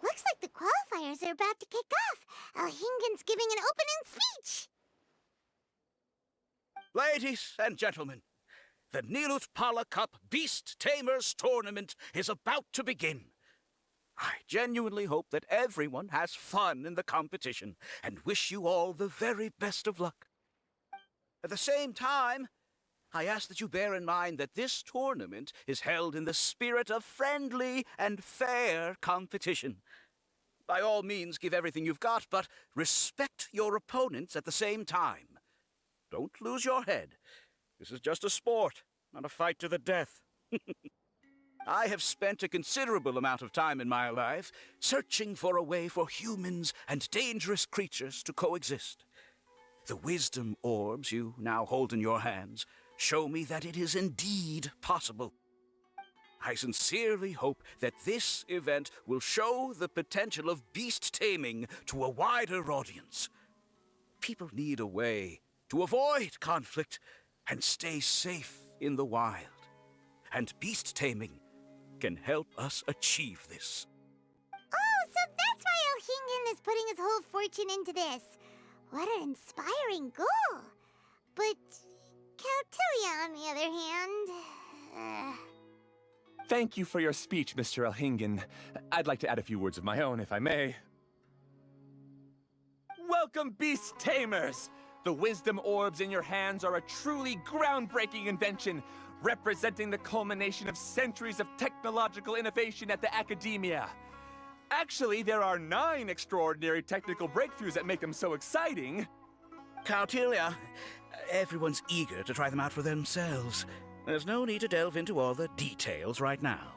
Looks like the qualifiers are about to kick off. Alhingen's giving an opening speech. Ladies and gentlemen, the Nilut Pala Cup Beast Tamers Tournament is about to begin. I genuinely hope that everyone has fun in the competition and wish you all the very best of luck. At the same time, I ask that you bear in mind that this tournament is held in the spirit of friendly and fair competition. By all means, give everything you've got, but respect your opponents at the same time. Don't lose your head. This is just a sport, not a fight to the death. I have spent a considerable amount of time in my life searching for a way for humans and dangerous creatures to coexist. The wisdom orbs you now hold in your hands show me that it is indeed possible. I sincerely hope that this event will show the potential of beast taming to a wider audience. People need a way to avoid conflict and stay safe in the wild. And beast taming can help us achieve this. Oh, so that's why Alhingen is putting his whole fortune into this. What an inspiring goal. But Caltilia, on the other hand... Thank you for your speech, Mr. Alhingen. I'd like to add a few words of my own, if I may. Welcome, Beast Tamers! The wisdom orbs in your hands are a truly groundbreaking invention, representing the culmination of centuries of technological innovation at the academia. Actually, there are 9 extraordinary technical breakthroughs that make them so exciting. Caltilia, everyone's eager to try them out for themselves. There's no need to delve into all the details right now.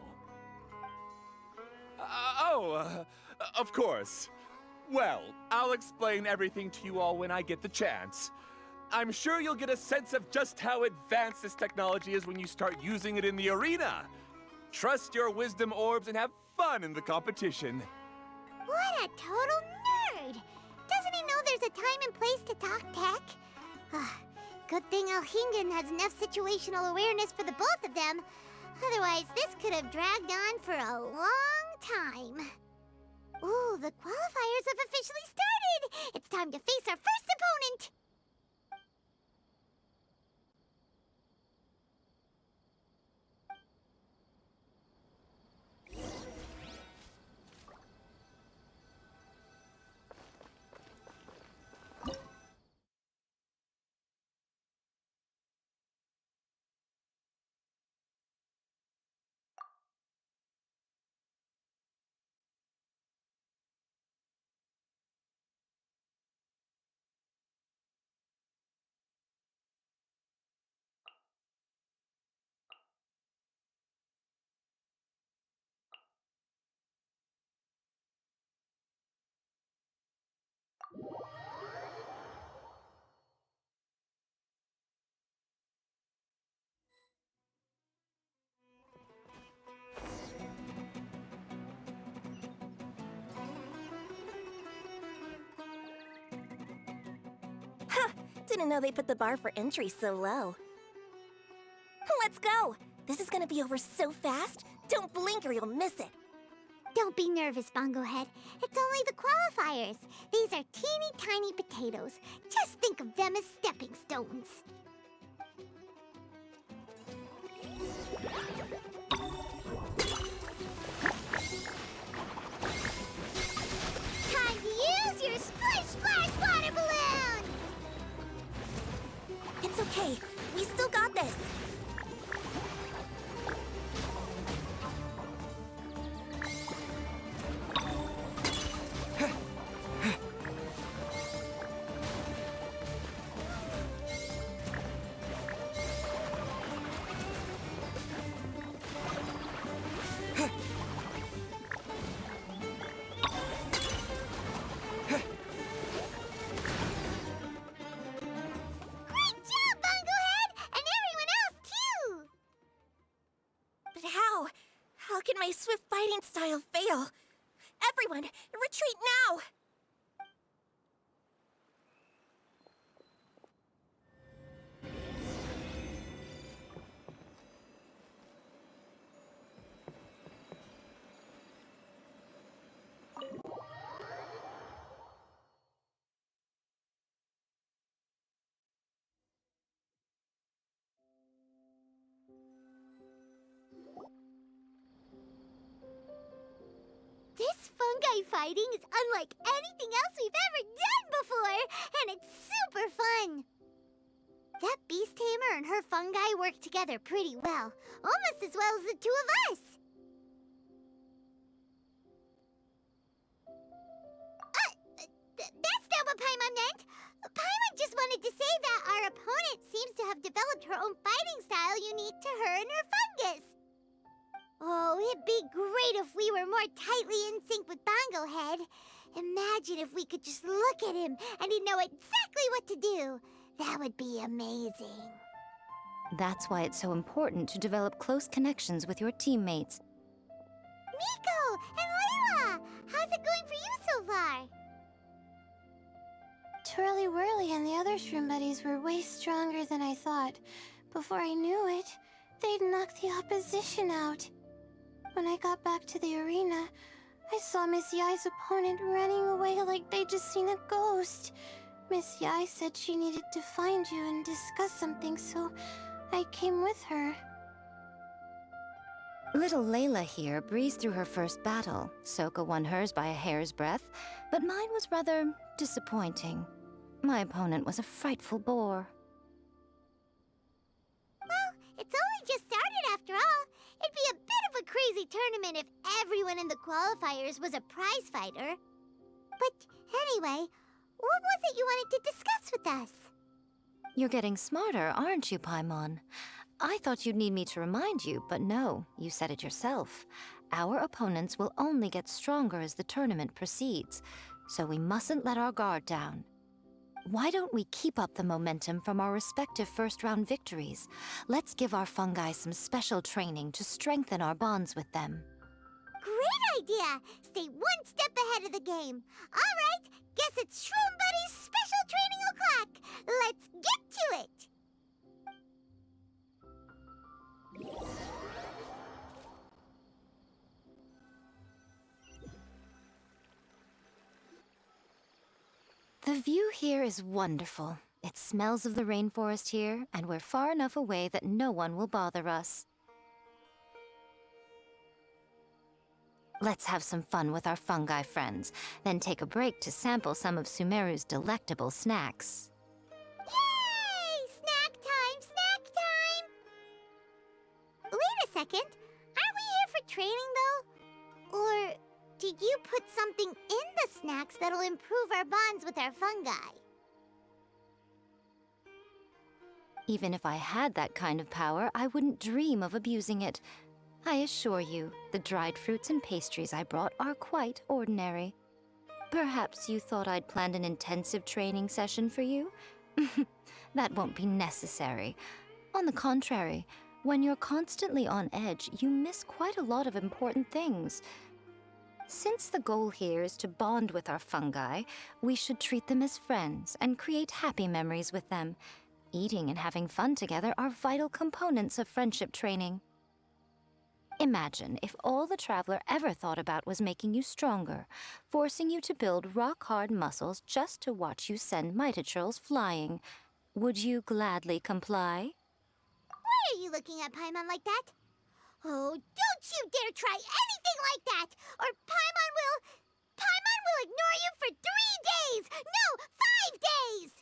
Of course. Well, I'll explain everything to you all when I get the chance. I'm sure you'll get a sense of just how advanced this technology is when you start using it in the arena. Trust your wisdom orbs and have fun in the competition. What a total nerd! Doesn't he know there's a time and place to talk tech? Good thing Alhingen has enough situational awareness for the both of them. Otherwise, this could have dragged on for a long time. Ooh, the qualifiers have officially started! It's time to face our first opponent! Didn't know they put the bar for entry so low. Let's go! This is gonna be over so fast. Don't blink or you'll miss it. Don't be nervous, Bongo Head. It's only the qualifiers. These are teeny tiny potatoes. Just think of them as stepping stones. Time to use your splish splash water balloons! It's okay. We still got this. How can my swift fighting style fail? Everyone, retreat now! This fungi fighting is unlike anything else we've ever done before, and it's super fun. That beast tamer and her fungi work together pretty well, almost as well as the two of us. That's not what Paimon meant. Paimon just wanted to say that our opponent seems to have developed her own fighting style unique to her and her fungus. Oh, it'd be great if we were more tightly in sync with Bongo Head. Imagine if we could just look at him and he'd know exactly what to do. That would be amazing. That's why it's so important to develop close connections with your teammates. Miko and Layla, how's it going for you so far? Twirly Whirly and the other shroom buddies were way stronger than I thought. Before I knew it, they'd knocked the opposition out. When I got back to the arena, I saw Miss Yai's opponent running away like they'd just seen a ghost. Miss Yai said she needed to find you and discuss something, so I came with her. Little Layla here breezed through her first battle. Soka won hers by a hair's breadth, but mine was rather disappointing. My opponent was a frightful bore. Well, it's only just started after all. It'd be a bit of a crazy tournament if everyone in the qualifiers was a prize fighter. But anyway, what was it you wanted to discuss with us? You're getting smarter, aren't you, Paimon? I thought you'd need me to remind you, but no, you said it yourself. Our opponents will only get stronger as the tournament proceeds, so we mustn't let our guard down. Why don't we keep up the momentum from our respective first-round victories? Let's give our fungi some special training to strengthen our bonds with them. Great idea! Stay one step ahead of the game. All right, guess it's Shroom Buddy's special training o'clock. Let's get to it! The view here is wonderful. It smells of the rainforest here, and we're far enough away that no one will bother us. Let's have some fun with our fungi friends, then take a break to sample some of Sumeru's delectable snacks. Yay! Snack time! Snack time! Wait a second. Aren't we here for training, though? Or did you put something in the snacks that'll improve our bonds with our fungi? Even if I had that kind of power, I wouldn't dream of abusing it. I assure you, the dried fruits and pastries I brought are quite ordinary. Perhaps you thought I'd planned an intensive training session for you? That won't be necessary. On the contrary, when you're constantly on edge, you miss quite a lot of important things. Since the goal here is to bond with our fungi, we should treat them as friends and create happy memories with them. Eating and having fun together are vital components of friendship training. Imagine if all the Traveler ever thought about was making you stronger, forcing you to build rock-hard muscles just to watch you send mitochurls flying. Would you gladly comply? Why are you looking at Paimon like that? Oh, don't you dare try anything like that, or Paimon will ignore you for 3 days! No, 5 days!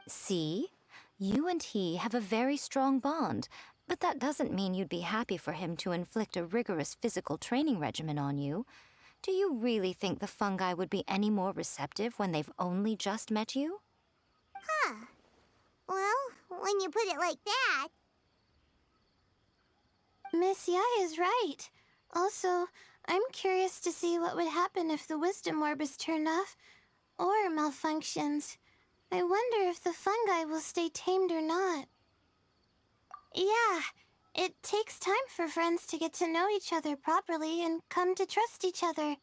See? You and he have a very strong bond, but that doesn't mean you'd be happy for him to inflict a rigorous physical training regimen on you. Do you really think the fungi would be any more receptive when they've only just met you? Huh. Well, when you put it like that... Miss Yai is right. Also, I'm curious to see what would happen if the wisdom orb is turned off or malfunctions. I wonder if the fungi will stay tamed or not. Yeah, it takes time for friends to get to know each other properly and come to trust each other.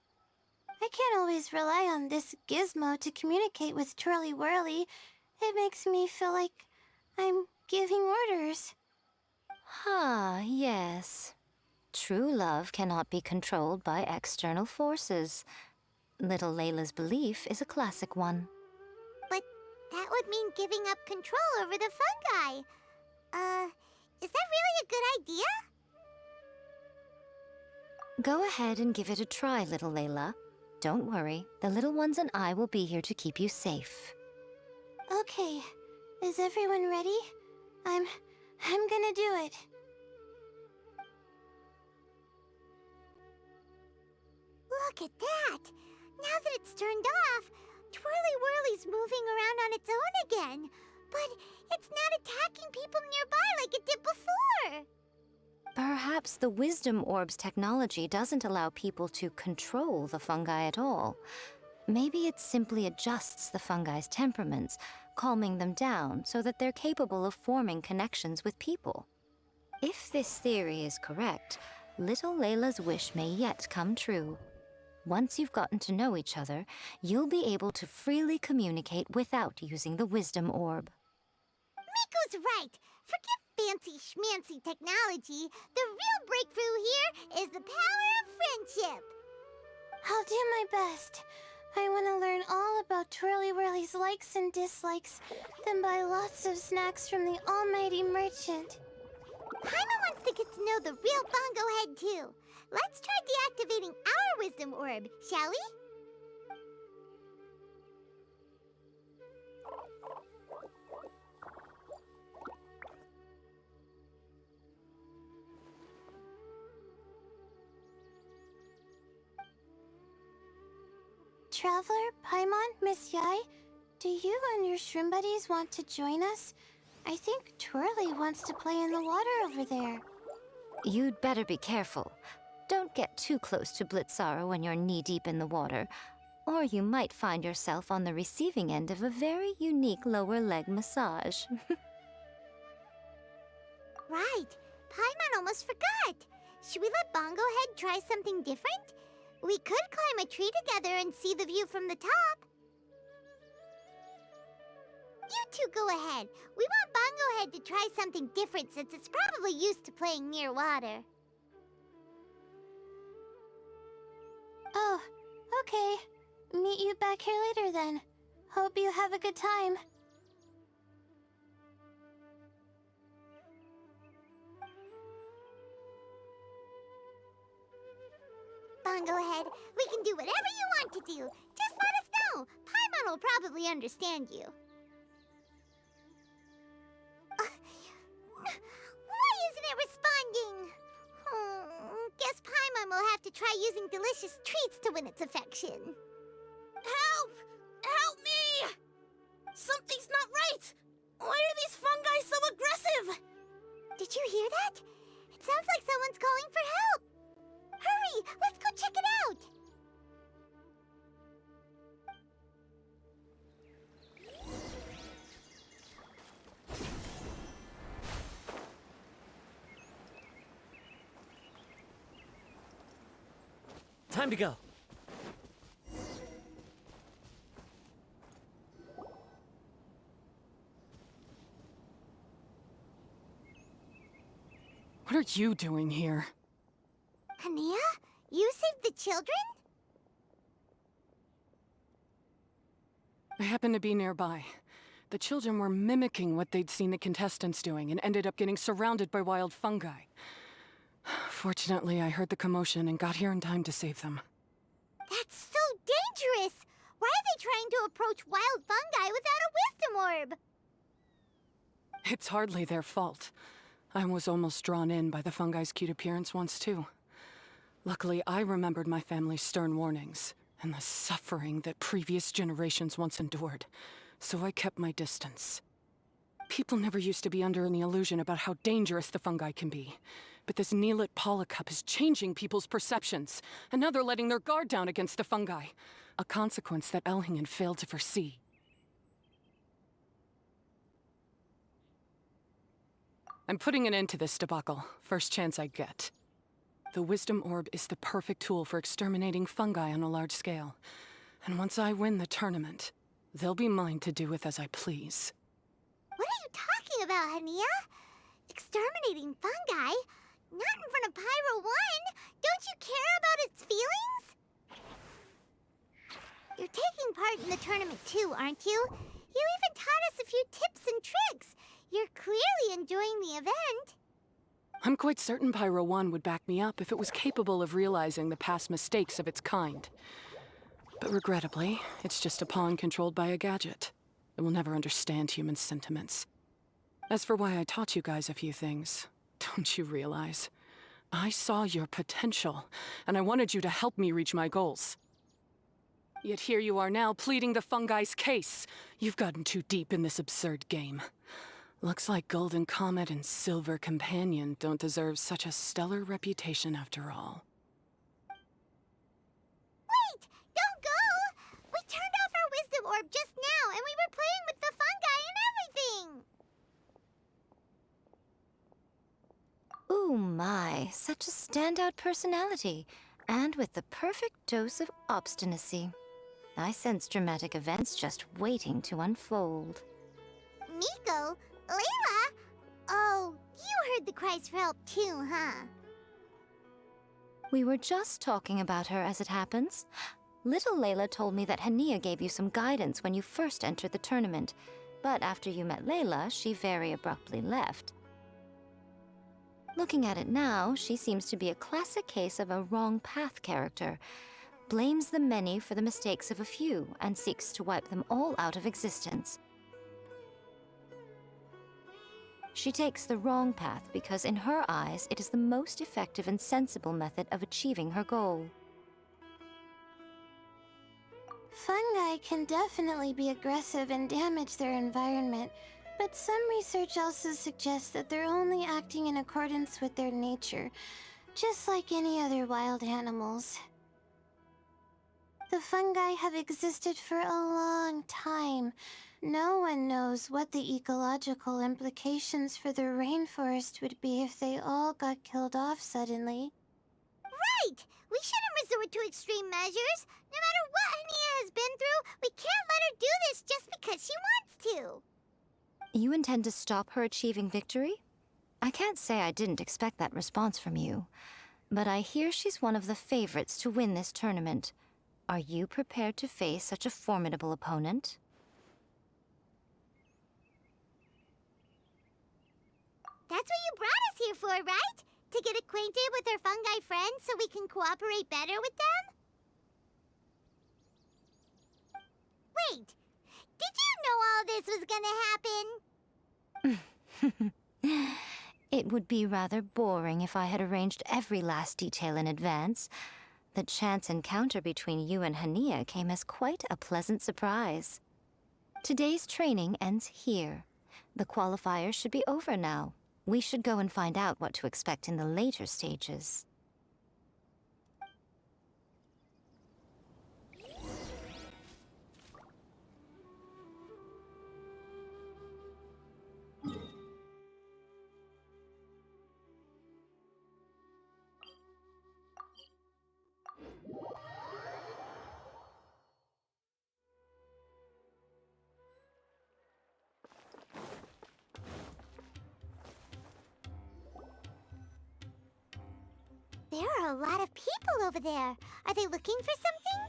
I can't always rely on this gizmo to communicate with Twirly Whirly. It makes me feel like I'm giving orders. Ah, yes. True love cannot be controlled by external forces. Little Layla's belief is a classic one. But that would mean giving up control over the fungi. Is that really a good idea? Go ahead and give it a try, little Layla. Don't worry, the little ones and I will be here to keep you safe. Okay, is everyone ready? I'm gonna do it. Look at that! Now that it's turned off, Twirly Whirly's moving around on its own again. But it's not attacking people nearby like it did before. Perhaps the Wisdom Orb's technology doesn't allow people to control the fungi at all. Maybe it simply adjusts the fungi's temperaments, calming them down so that they're capable of forming connections with people. If this theory is correct, little Layla's wish may yet come true. Once you've gotten to know each other, you'll be able to freely communicate without using the Wisdom Orb. Miko's right. Forget fancy schmancy technology. The real breakthrough here is the power of friendship. I'll do my best. I want to learn all about Twirly Whirly's likes and dislikes, then buy lots of snacks from the almighty merchant. Paimon wants to get to know the real Bongo Head, too. Let's try deactivating our Wisdom Orb, shall we? Traveler, Paimon, Miss Yai, do you and your shrimp buddies want to join us? I think Twirly wants to play in the water over there. You'd better be careful. Don't get too close to Blitzara when you're knee-deep in the water, or you might find yourself on the receiving end of a very unique lower leg massage. Right. Paimon almost forgot. Should we let Bongo Head try something different? We could climb a tree together and see the view from the top. You two go ahead. We want Bongo Head to try something different since it's probably used to playing near water. Oh, okay. Meet you back here later then. Hope you have a good time. Bongo Head, we can do whatever you want to do. Just let us know. Paimon will probably understand you. Why isn't it responding? Guess Paimon will have to try using delicious treats to win its affection. Help! Help me! Something's not right! Why are these fungi so aggressive? Did you hear that? It sounds like someone's calling for help. Hurry! Let's go check it out! Time to go. are you doing here? Hania, you saved the children? I happened to be nearby. The children were mimicking what they'd seen the contestants doing and ended up getting surrounded by wild fungi. Fortunately, I heard the commotion and got here in time to save them. That's so dangerous! Why are they trying to approach wild fungi without a wisdom orb? It's hardly their fault. I was almost drawn in by the fungi's cute appearance once, too. Luckily, I remembered my family's stern warnings and the suffering that previous generations once endured, so I kept my distance. People never used to be under any illusion about how dangerous the fungi can be. But this Neelit polycup is changing people's perceptions, and now they're letting their guard down against the fungi. A consequence that Elhingen failed to foresee. I'm putting an end to this debacle, first chance I get. The Wisdom Orb is the perfect tool for exterminating fungi on a large scale. And once I win the tournament, they'll be mine to do with as I please. What are you talking about, Hania? Exterminating fungi? Not in front of Pyro 1! Don't you care about its feelings? You're taking part in the tournament too, aren't you? You even taught us a few tips and tricks. You're clearly enjoying the event. I'm quite certain Pyro 1 would back me up if it was capable of realizing the past mistakes of its kind. But regrettably, it's just a pawn controlled by a gadget. It will never understand human sentiments. As for why I taught you guys a few things, don't you realize? I saw your potential, and I wanted you to help me reach my goals. Yet here you are now pleading the fungi's case. You've gotten too deep in this absurd game. Looks like Golden Comet and Silver Companion don't deserve such a stellar reputation after all. Wait! Don't go! We turned off our wisdom orb just now, and we were playing with the fungi and everything! Ooh my, such a standout personality, and with the perfect dose of obstinacy. I sense dramatic events just waiting to unfold. Nico? Layla? Oh, you heard the cries for help too, huh? We were just talking about her as it happens. Little Layla told me that Hania gave you some guidance when you first entered the tournament, but after you met Layla, she very abruptly left. Looking at it now, she seems to be a classic case of a wrong path character. Blames the many for the mistakes of a few and seeks to wipe them all out of existence. She takes the wrong path because in her eyes it is the most effective and sensible method of achieving her goal. Fungi can definitely be aggressive and damage their environment, but some research also suggests that they're only acting in accordance with their nature, just like any other wild animals. The fungi have existed for a long time. No one knows what the ecological implications for the rainforest would be if they all got killed off suddenly. Right! We shouldn't resort to extreme measures. No matter what Hania has been through, we can't let her do this just because she wants to. You intend to stop her achieving victory? I can't say I didn't expect that response from you, but I hear she's one of the favorites to win this tournament. Are you prepared to face such a formidable opponent? That's what you brought us here for, right? To get acquainted with our fungi friends so we can cooperate better with them? Wait, did you know all this was gonna happen? It would be rather boring if I had arranged every last detail in advance. The chance encounter between you and Hania came as quite a pleasant surprise. Today's training ends here. The qualifiers should be over now. We should go and find out what to expect in the later stages. There are a lot of people over there. Are they looking for something?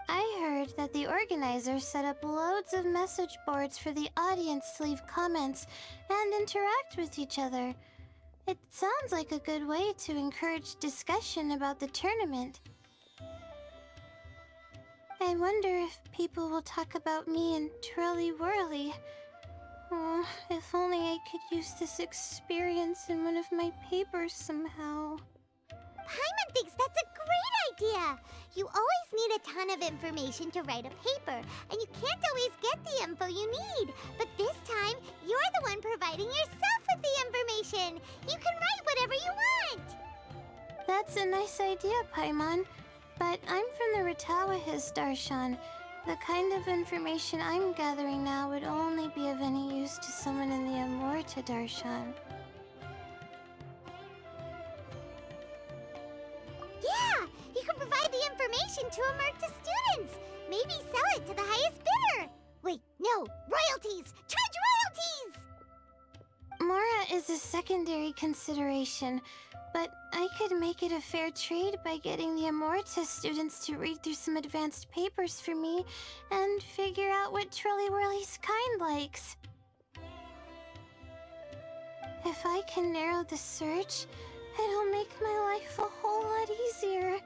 I heard that the organizers set up loads of message boards for the audience to leave comments and interact with each other. It sounds like a good way to encourage discussion about the tournament. I wonder if people will talk about me and Twirly Whirly. Oh, if only I could use this experience in one of my papers somehow. Paimon thinks that's a great idea! You always need a ton of information to write a paper, and you can't always get the info you need. But this time, you're the one providing yourself with the information. You can write whatever you want! That's a nice idea, Paimon. But I'm from the Ratawa-His Darshan. The kind of information I'm gathering now would only be of any use to someone in the Amorta Darshan. Yeah! You can provide the information to Amorta students! Maybe sell it to the highest bidder! Wait, no! Royalties! Charge royalties! Mora is a secondary consideration, but I could make it a fair trade by getting the Amorta students to read through some advanced papers for me and figure out what Twirly Whirly's kind likes. If I can narrow the search, it'll make my life a whole lot easier.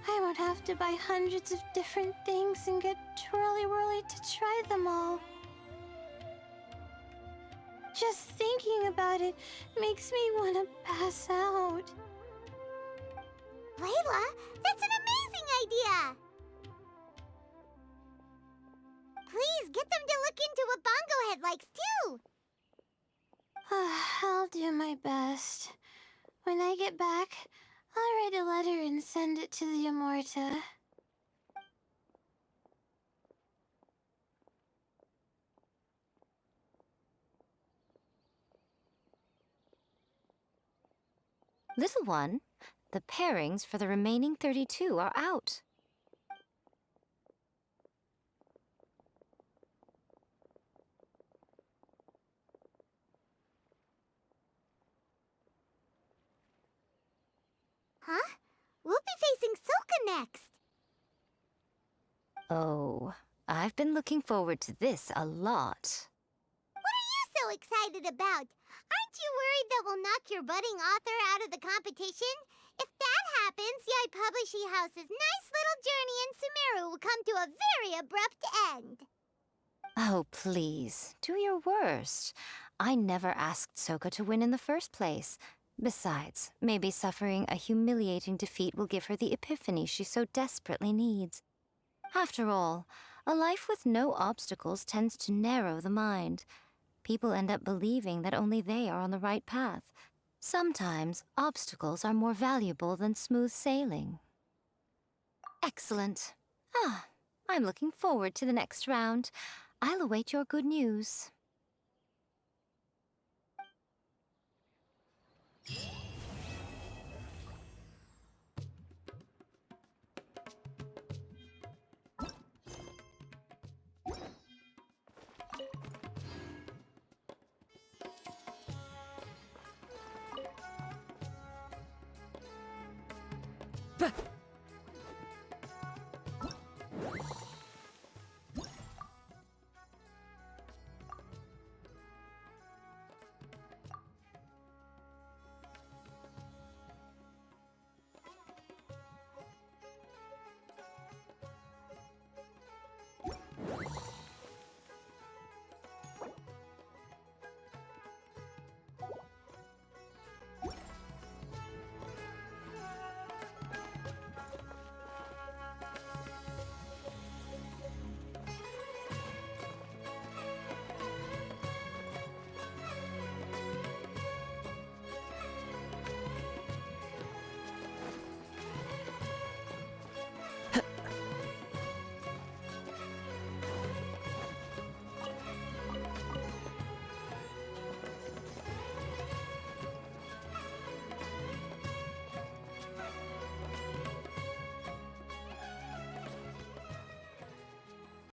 I won't have to buy hundreds of different things and get Twirly Whirly to try them all. Just thinking about it makes me want to pass out. Layla, that's an amazing idea! Please get them to look into what Bongo Head likes too! I'll do my best. When I get back, I'll write a letter and send it to the Amorta. Little one, the pairings for the remaining 32 are out. Huh? We'll be facing Soka next! Oh, I've been looking forward to this a lot. What are you so excited about? Aren't you worried that we'll knock your budding author out of the competition? If that happens, Yai Publishing House's nice little journey in Sumeru will come to a very abrupt end. Oh, please, do your worst. I never asked Soka to win in the first place. Besides, maybe suffering a humiliating defeat will give her the epiphany she so desperately needs. After all, a life with no obstacles tends to narrow the mind. People end up believing that only they are on the right path. Sometimes, obstacles are more valuable than smooth sailing. Excellent. I'm looking forward to the next round. I'll await your good news.